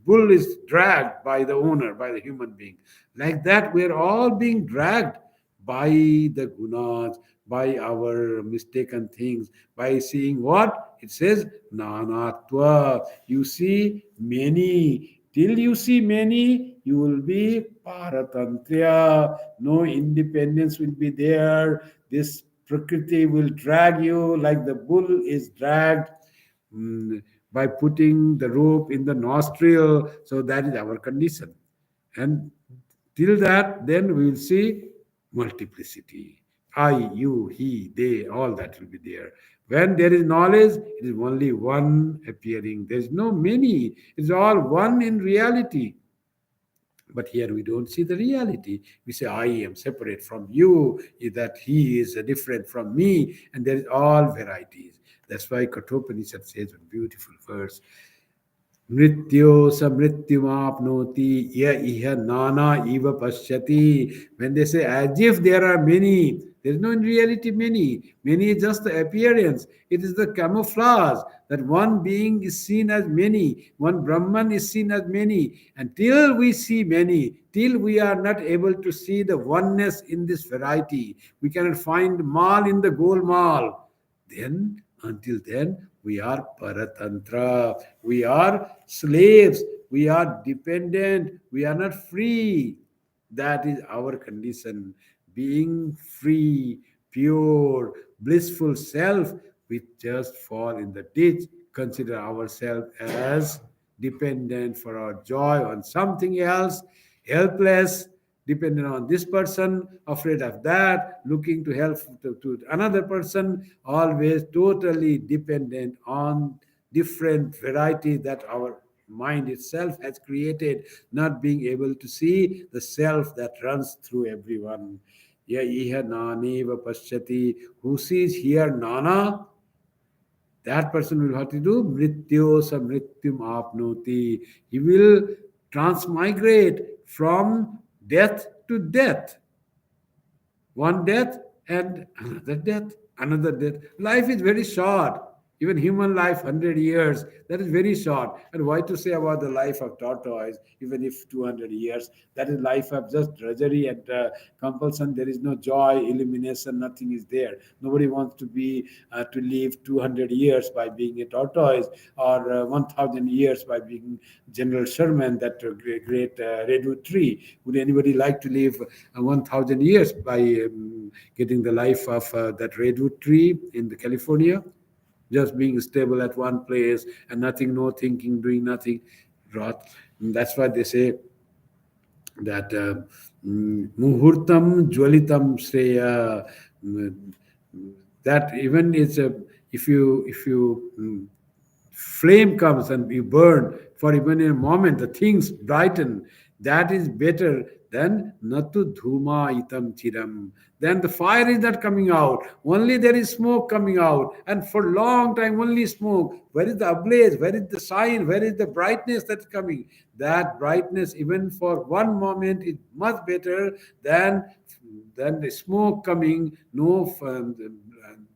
bull is dragged by the owner, by the human being. Like that, we're all being dragged by the gunas, by our mistaken things, by seeing what? It says, nanatva. You see many. Till you see many, you will be paratantriya. No independence will be there. This Prakriti will drag you like the bull is dragged mm, by putting the rope in the nostril. So that is our condition. And till that, then we will see multiplicity. I, you, he, they, all that will be there. When there is knowledge, it is only one appearing. There is no many. It's all one in reality. But here we don't see the reality. We say, I am separate from you, that he is different from me, and there is all varieties. That's why Kathopanishad says a beautiful verse. Mrityo samrityumapnoti ya iha nana eva pashyati. When they say as if there are many, there is no in reality many. Many is just the appearance. It is the camouflage that one being is seen as many, one Brahman is seen as many. Until we see many, till we are not able to see the oneness in this variety, we cannot find mal in the golmal. Then, until then, we are paratantra, we are slaves, we are dependent, we are not free. That is our condition. Being free, pure, blissful self, we just fall in the ditch, consider ourselves as dependent for our joy on something else, helpless, dependent on this person, afraid of that, looking to help to another person, always totally dependent on different variety that our mind itself has created, not being able to see the self that runs through everyone. Ya iha naneva pasyati, who sees here nana, that person will have to do mrityo samrityum apnoti. He will transmigrate from death to death. One death and another death. Life is very short. Even human life, 100 years, that is very short. And why to say about the life of tortoise, even if 200 years, that is life of just drudgery and compulsion. There is no joy, illumination, nothing is there. Nobody wants to be to live 200 years by being a tortoise, or 1,000 years by being General Sherman, that great redwood tree. Would anybody like to live 1,000 years by getting the life of that redwood tree in the California? Just being stable at one place and nothing, no thinking, doing nothing. Rot. And that's why they say that muhurtam jwalitam shreya. That even is a, if you flame comes and you burn for even a moment, the things brighten. That is better than natu dhuma itam chiram. Then the fire is not coming out. Only there is smoke coming out. And for long time, only smoke. Where is the ablaze? Where is the sign? Where is the brightness that's coming? That brightness, even for one moment, is much better than the smoke coming, no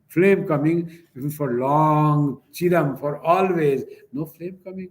flame coming, even for long, chiram, for always, no flame coming.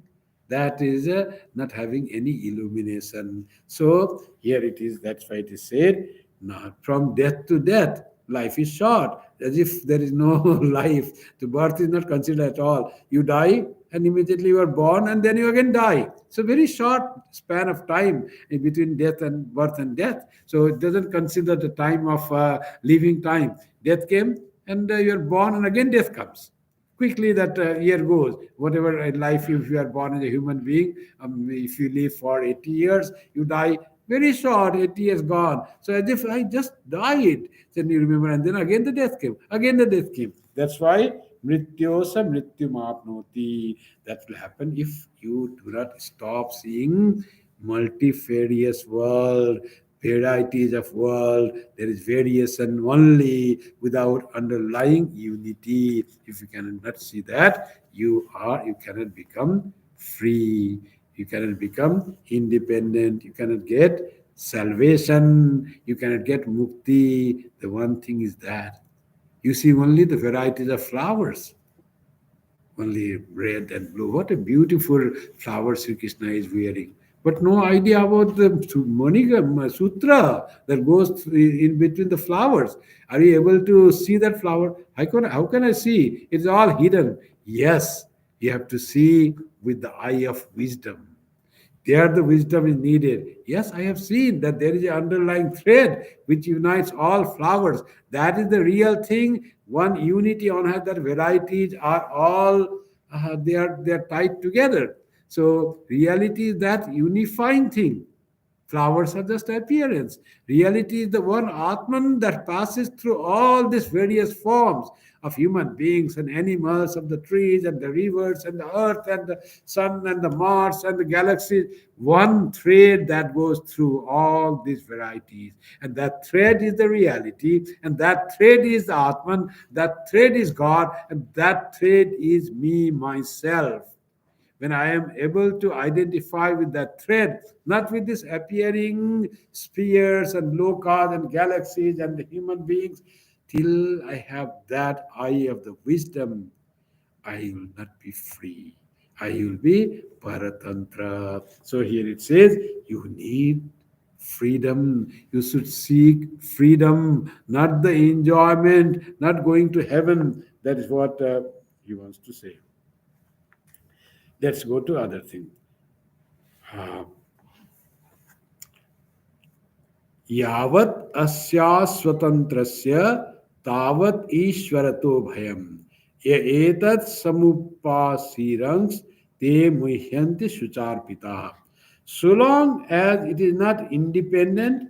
That is not having any illumination. So here it is, that's why it is said, not from death to death. Life is short, as if there is no life. The birth is not considered at all. You die and immediately you are born and then you again die. So very short span of time in between death and birth and death. So it doesn't consider the time of living time. Death came and you are born and again death comes. Quickly that year goes. Whatever life, if you are born as a human being, if you live for 80 years, you die very short, 80 years gone. So as if I just died. Then you remember, and then again the death came. Again the death came. That's why mrityosa mrityum apnoti. That will happen if you do not stop seeing multifarious world, varieties of world. There is variation only without underlying unity. If you cannot see that, you cannot become free. You cannot become independent. You cannot get salvation, you cannot get mukti. The one thing is that you see only the varieties of flowers, only red and blue. What a beautiful flower Sri Krishna is wearing. But no idea about the sutra that goes in between the flowers. Are you able to see that flower? How can I see? It's all hidden. Yes, you have to see with the eye of wisdom. There, the wisdom is needed. Yes, I have seen that there is an underlying thread which unites all flowers. That is the real thing. One unity on her, that varieties are all they are tied together. So reality is that unifying thing. Flowers are just appearance. Reality is the one Atman that passes through all these various forms of human beings and animals, of the trees and the rivers and the earth and the sun and the Mars and the galaxies. One thread that goes through all these varieties. And that thread is the reality. And that thread is the Atman. That thread is God. And that thread is me, myself. When I am able to identify with that thread, not with this appearing spheres and lokas and galaxies and the human beings, till I have that eye of the wisdom, I will not be free. I will be paratantra. So here it says, you need freedom. You should seek freedom, not the enjoyment, not going to heaven. That is what he wants to say. Let's go to other thing. Ah, यावत् अस्यास्वतन्त्रस्य तावत् ईश्वरतो भयम् ये एतत् समुपासीरंस ते मुह्यन्ति शुचार्पिताः. So long as it is not independent,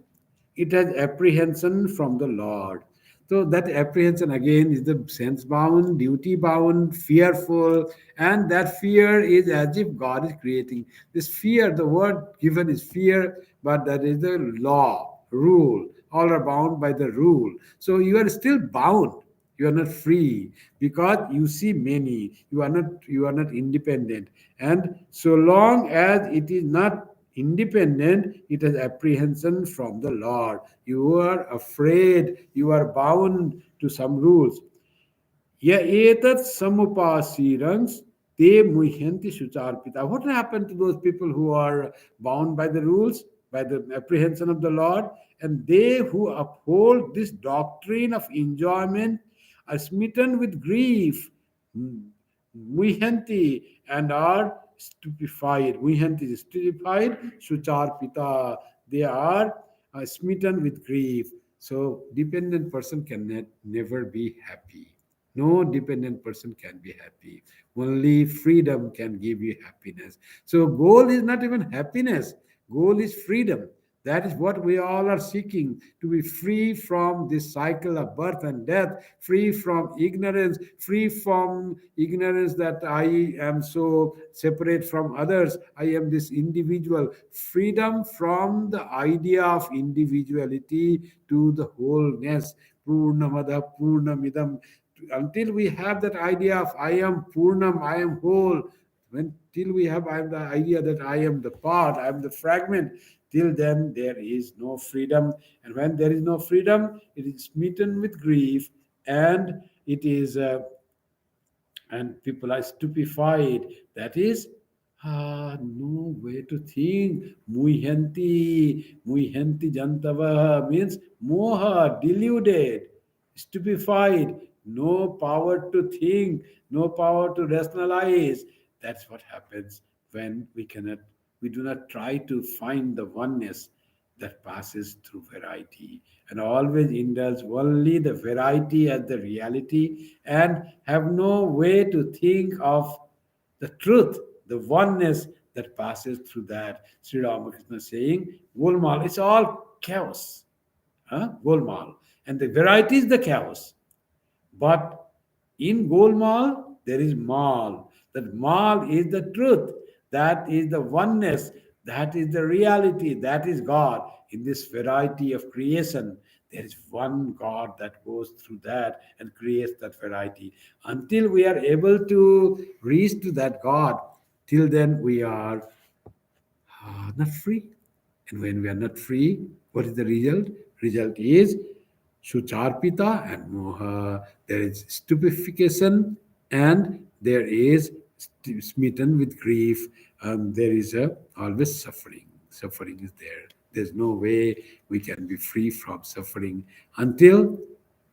it has apprehension from the Lord. So that apprehension again is the sense bound, duty bound, fearful, and that fear is as if God is creating. This fear, the word given is fear, but that is the law, rule. All are bound by the rule. So you are still bound. You are not free because you see many. You are not independent. And so long as it is not independent, it has apprehension from the Lord. You are afraid, you are bound to some rules. Ya etat samupasirans te muhyanti shucharpita. What happened to those people who are bound by the rules, by the apprehension of the Lord? And they who uphold this doctrine of enjoyment are smitten with grief, muhyanti, and are stupefied. Muhyanti is stupefied, shucharpita. They are smitten with grief. So dependent person can never be happy. No dependent person can be happy. Only freedom can give you happiness. So goal is not even happiness. Goal is freedom. That is what we all are seeking, to be free from this cycle of birth and death, free from ignorance that I am so separate from others. I am this individual. Freedom from the idea of individuality to the wholeness. Purnamada Purnamidam. Until we have that idea of I am Purnam, I am whole, when till we have I am the idea that I am the part, I am the fragment, till then there is no freedom. And when there is no freedom, it is smitten with grief, and it is and people are stupefied. That is no way to think. Muhyanti jantava means moha, deluded, stupefied, no power to think, no power to rationalize. That's what happens when we do not try to find the oneness that passes through variety, and always indulge only the variety as the reality, and have no way to think of the truth, the oneness that passes through that. Sri Ramakrishna saying, Golmal, it's all chaos. Golmal. And the variety is the chaos. But in Golmal, there is Mal. That Mal is the truth. That is the oneness. That is the reality. That is God. In this variety of creation, there is one God that goes through that and creates that variety. Until we are able to reach to that God, till then we are not free. And when we are not free, what is the result? Result is Sucharpita and Moha. There is stupefaction and there is smitten with grief. There is always suffering. Suffering is there. There's no way we can be free from suffering until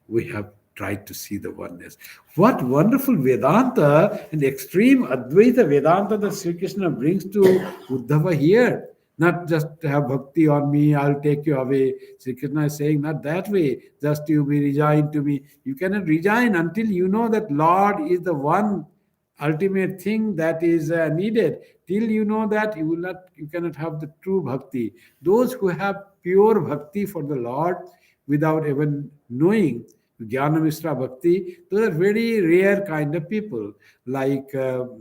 we have tried to see the oneness. What wonderful Vedanta and extreme Advaita Vedanta that Sri Krishna brings to Uddhava here. Not just have bhakti on me, I'll take you away. Sri Krishna is saying, not that way, just you be resigned to me. You cannot resign until you know that Lord is the one ultimate thing that is needed. Till you know that, you cannot have the true bhakti. Those who have pure bhakti for the Lord without even knowing Jnana Mishra Bhakti, those are very rare kind of people, like Gopis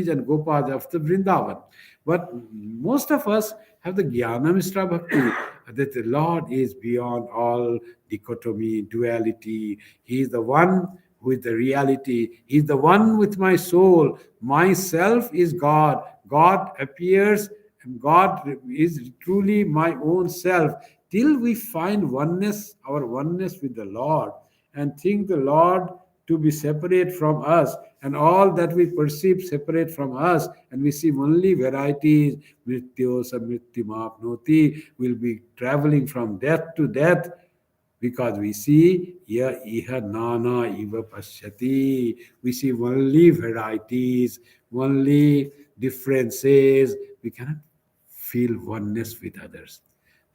and Gopas of the Vrindavan. But most of us have the Jnana Mishra Bhakti, that the Lord is beyond all dichotomy, duality. He is the one who is the reality. He is the one with my soul. Myself is God. God appears and God is truly my own self. Till we find oneness, our oneness with the Lord, and think the Lord to be separate from us, and all that we perceive separate from us, and we see only varieties, mrityos mrityumapnoti, will be traveling from death to death, because we see ya iha nana iva pashyati. We see only varieties, only differences. We cannot feel oneness with others.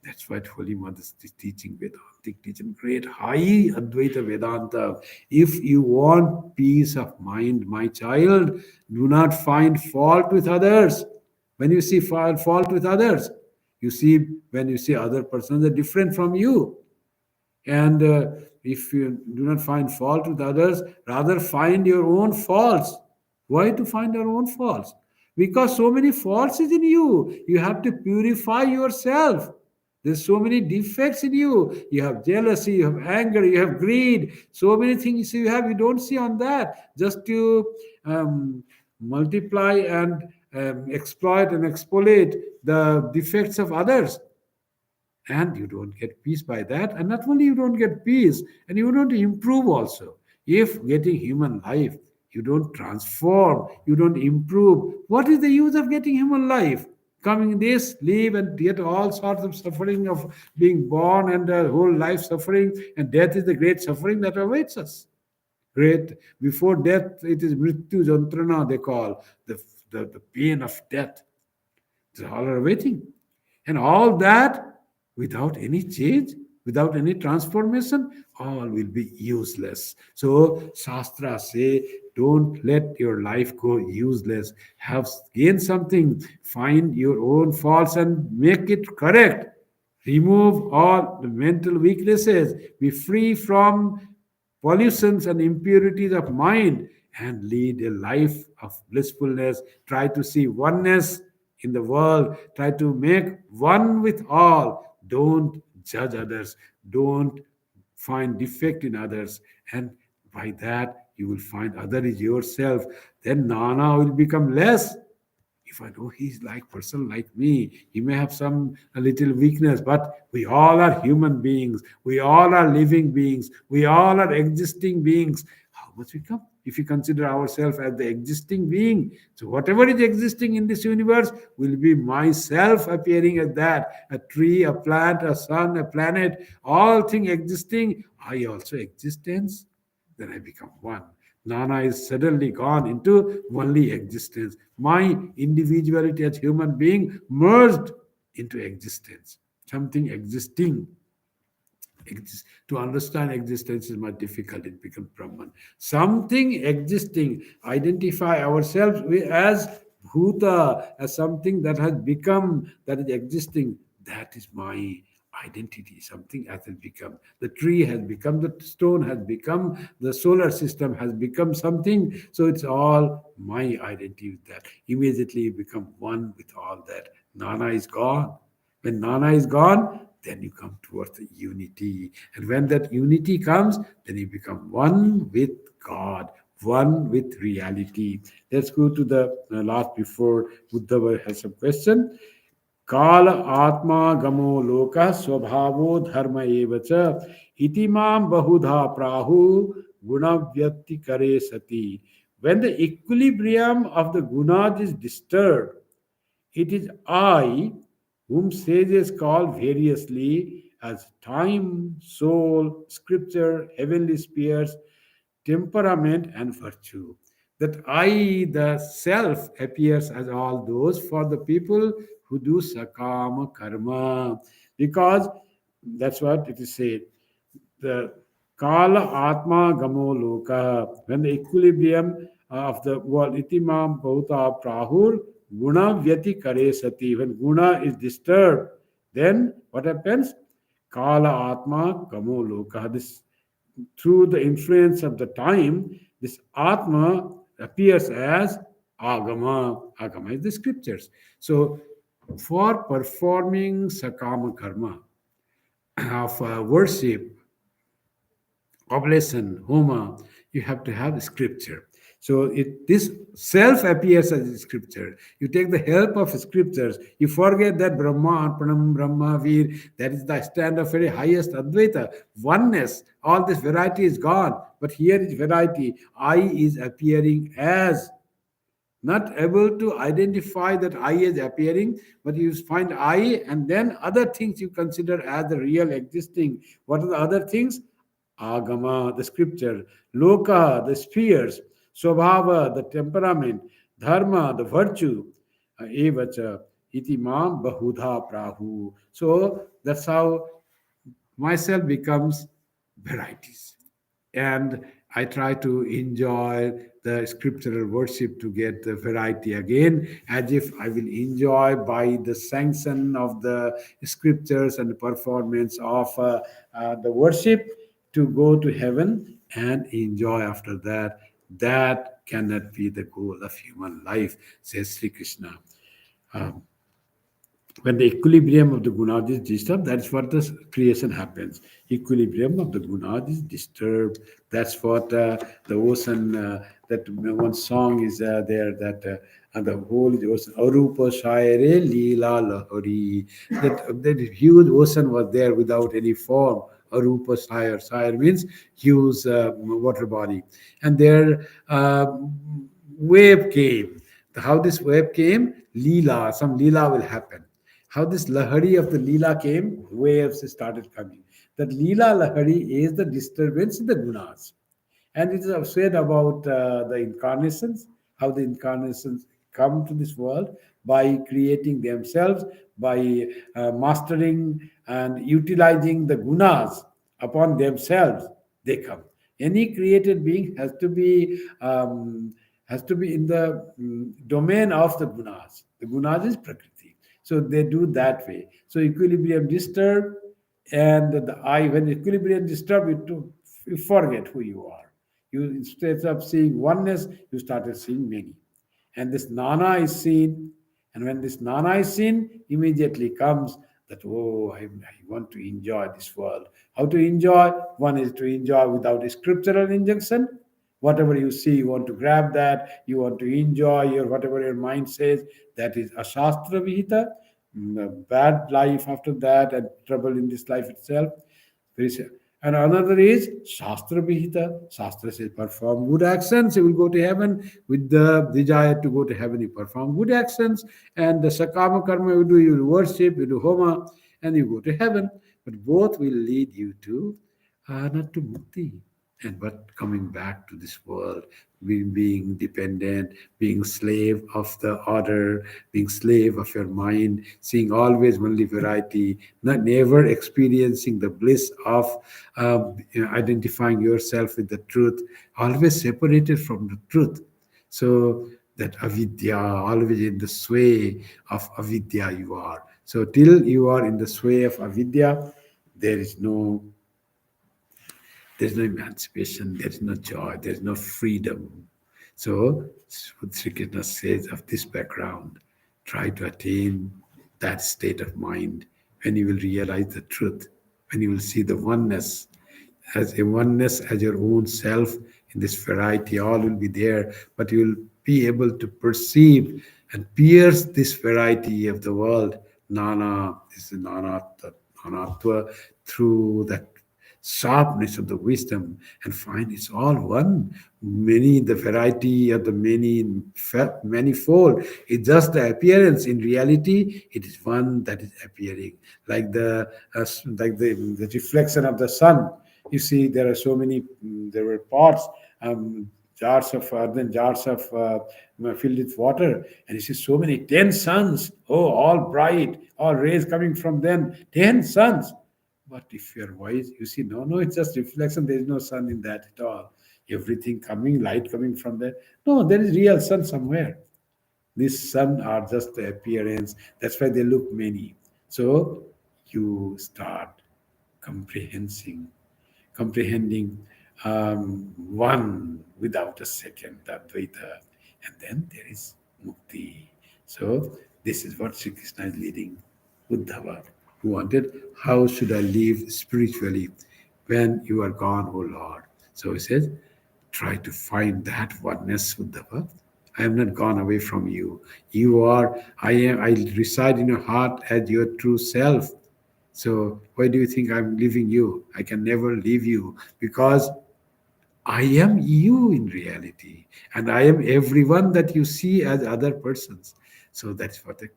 That's what Holy Mother is teaching, Vedantic teaching, great high Advaita Vedanta. If you want peace of mind, my child, do not find fault with others. When you see fault with others, when you see other persons are different from you. And if you do not find fault with others, rather find your own faults. Why to find your own faults? Because so many faults is in you. You have to purify yourself. There's so many defects in you. You have jealousy, you have anger, you have greed. So many things you have, you don't see on that. Just to multiply and exploit and exploit the defects of others, and you don't get peace by that. And not only you don't get peace, and you don't improve also. If getting human life, you don't transform, you don't improve, what is the use of getting human life? Coming this, live, and get all sorts of suffering of being born, and whole life suffering, and death is the great suffering that awaits us. Great. Before death, it is mrityu jantrana, they call the pain of death. It's all are waiting. And all that without any change, without any transformation, all will be useless. So Shastra say, don't let your life go useless. Have gain something, find your own faults and make it correct. Remove all the mental weaknesses. Be free from pollutions and impurities of mind, and lead a life of blissfulness. Try to see oneness in the world. Try to make one with all. Don't judge others. Don't find defect in others. And by that, you will find other is yourself. Then Nana will become less. If I know he's like person like me, he may have some a little weakness, but we all are human beings. We all are living beings. We all are existing beings. How much we come? If we consider ourselves as the existing being, so whatever is existing in this universe will be myself appearing as that. A tree, a plant, a sun, a planet, all things existing. I also existence. Then I become one. Nana is suddenly gone into only existence. My individuality as human being merged into existence. Something existing. To understand existence is much difficult. It becomes Brahman. Something existing. Identify ourselves as Bhuta, as something that has become, that is existing. That is my identity. Something has become. The tree has become, the stone has become, the solar system has become something. So it's all my identity with that. Immediately you become one with all that. Nana is gone. When Nana is gone, then you come towards the unity. And when that unity comes, then you become one with God, one with reality. Let's go to the last before Uddhava has some question. काल आत्मा गमो लोक स्वभावो धर्म एव च इति मां बहुधा प्राहु गुणव्यक्ति करे सति. When the equilibrium of the gunas is disturbed, it is I whom sages call variously as time, soul, scripture, heavenly spheres, temperament, and virtue. That I, the self, appears as all those for the people who do sakama karma. Because that's what it is said. The Kala Atma Gamo Loka, when the equilibrium of the world, Itimam Bhuta Prahur, Guna Vyati Kare Sati, when Guna is disturbed, then what happens? Kala Atma Gamo Loka. This through the influence of the time, this Atma appears as Agama. Agama is the scriptures. So, for performing Sakama Karma of worship, oblation, homa, you have to have scripture. So this self appears as a scripture. You take the help of scriptures. You forget that Brahma, Arpanam, Brahma, Veer, that is the stand of very highest Advaita. Oneness, all this variety is gone. But here is variety. I is appearing as not able to identify that I is appearing, but you find I and then other things you consider as the real existing. What are the other things? Agama, the scripture, Loka, the spheres, Swabhava, the temperament, Dharma, the virtue, Evacha, iti mam bahudha prahu. So that's how myself becomes varieties. And I try to enjoy the scriptural worship to get the variety again, as if I will enjoy by the sanction of the scriptures and the performance of the worship to go to heaven and enjoy after that. That cannot be the goal of human life, says Sri Krishna. Um, when the equilibrium of the gunas is disturbed, that's what the creation happens. Equilibrium of the gunas is disturbed. That's what the ocean, that one song is there, that and the whole ocean, Arupa Shaire Leela Lahari. That huge ocean was there without any form. Arupa Shire. Shire means huge water body. And there wave came. How this wave came? Leela, some Leela will happen. How this Lahari of the Leela came, waves started coming. That Leela Lahari is the disturbance in the gunas. And it is said about the incarnations, how the incarnations come to this world by creating themselves, by mastering and utilizing the gunas upon themselves, they come. Any created being has to be in the domain of the gunas. The gunas is Prakriti. So they do that way. So equilibrium disturbed, and the I, when equilibrium disturbed, you forget who you are. You, instead of seeing oneness, you started seeing many. And this Nana is seen. And when this Nana is seen, immediately comes that, oh, I want to enjoy this world. How to enjoy? One is to enjoy without a scriptural injunction. Whatever you see, you want to grab that, you want to enjoy your whatever your mind says, that is ashastra vihita, bad life after that, and trouble in this life itself. And another is Shastra Vihita. Shastra says perform good actions, you will go to heaven. With the desire to go to heaven, you perform good actions. And the Sakama Karma you do, you worship, you do Homa, and you go to heaven. But both will lead you to not to Mukti. And but coming back to this world, being dependent, being slave of the order, being slave of your mind, seeing always only variety, not never experiencing the bliss of identifying yourself with the truth, always separated from the truth. So that avidya, always in the sway of avidya you are. So till you are in the sway of avidya, there is no there's no emancipation, there's no joy, there's no freedom. So, what Sri Krishna says of this background, try to attain that state of mind when you will realize the truth, when you will see the oneness as a oneness as your own self in this variety, all will be there, but you will be able to perceive and pierce this variety of the world, Nana, this is Nanatva, through that sharpness of the wisdom and find it's all one. Many, the variety of the manifold, it's just the appearance. In reality, it is one that is appearing, like the reflection of the sun. You see, there are so many, there were pots, jars of earthen jars of filled with water, and you see so many 10 suns, oh, all bright, all rays coming from them, 10 suns. But if you're wise, you see, no, no, it's just reflection. There is no sun in that at all. Everything coming, light coming from there. No, there is real sun somewhere. These sun are just the appearance. That's why they look many. So you start comprehending, comprehending one without a second, the Advaita, and then there is Mukti. So this is what Sri Krishna is leading Uddhava, who wanted, how should I live spiritually when you are gone, O Lord? So he says, try to find that oneness, Uddhava. I have not gone away from you. You are, I reside in your heart as your true self. So why do you think I'm leaving you? I can never leave you because I am you in reality, and I am everyone that you see as other persons. So that's what the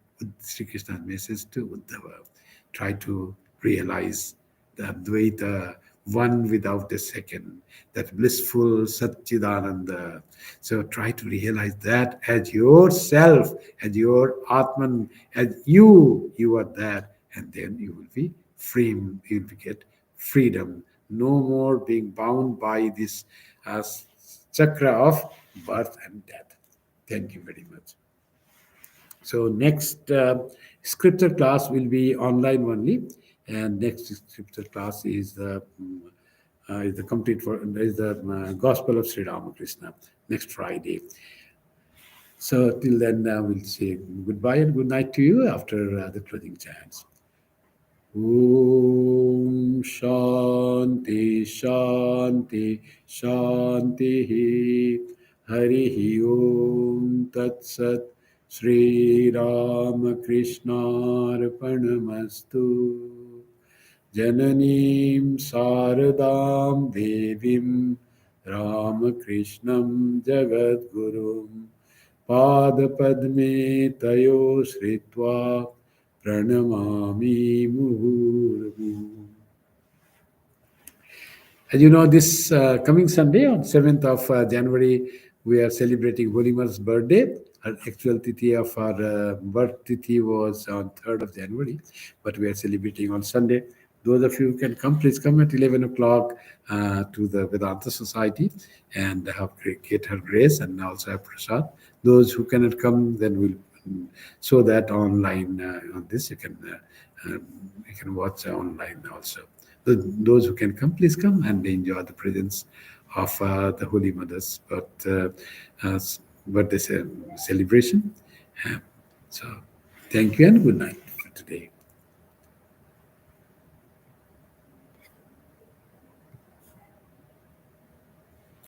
Sri Krishna's message to Uddhava. Try to realize the Advaita, one without a second, that blissful Satchidananda. So try to realize that as yourself, as your Atman, as you are that, and then you will be free, you will get freedom. No more being bound by this uh, chakra of birth and death. Thank you very much. So next scripture class will be online only, and next scripture class is the complete for is the Gospel of Sri Ramakrishna next Friday. So till then, we'll say goodbye and good night to you after the closing chants. Om Shanti Shanti Shanti Hari Om Tat Sat Sri Ramakrishna Arpanamastu Jananim Saradam Devim Ramakrishnam Jagadgurum Padapadme Tayo Sritva Pranamami Muhurmu. As you know, this coming Sunday on 7th of January, we are celebrating Holima's birthday. Our actual tithi of our birth tithi was on 3rd of January, but we are celebrating on Sunday. Those of you who can come, please come at 11 o'clock to the Vedanta Society and get her grace and also have prasad. Those who cannot come, then we'll so that online on this you can watch online also. Those who can come, please come and enjoy the presence of the Holy Mother's birthday celebration. So thank you and good night for today.